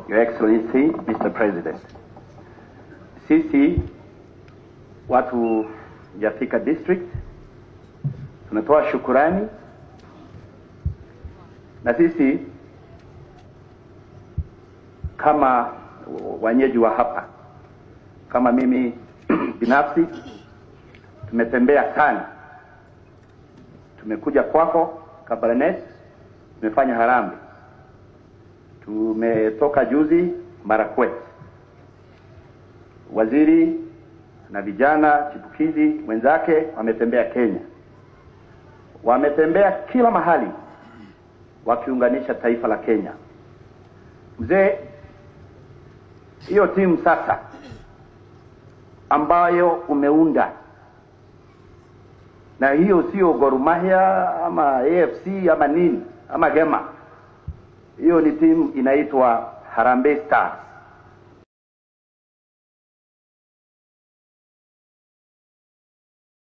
Your Excellency, Mr. President, sisi watu ya Thika District tunatoa shukurani, na sisi kama wenyeji wa hapa, kama mimi binafsi tumetembea sana, tumekuja kwako Kabarnet, tumefanya harambee, tumetoka juzi Marakwet, waziri na vijana chipukizi wenzake wametembea Kenya, wametembea kila mahali wakiunganisha taifa la Kenya. Mzee, hiyo timu sasa ambayo umeunda, na hiyo sio Gor Mahia ama AFC ama nini ama Gema, hiyo ni timu inaitwa Harambee Stars.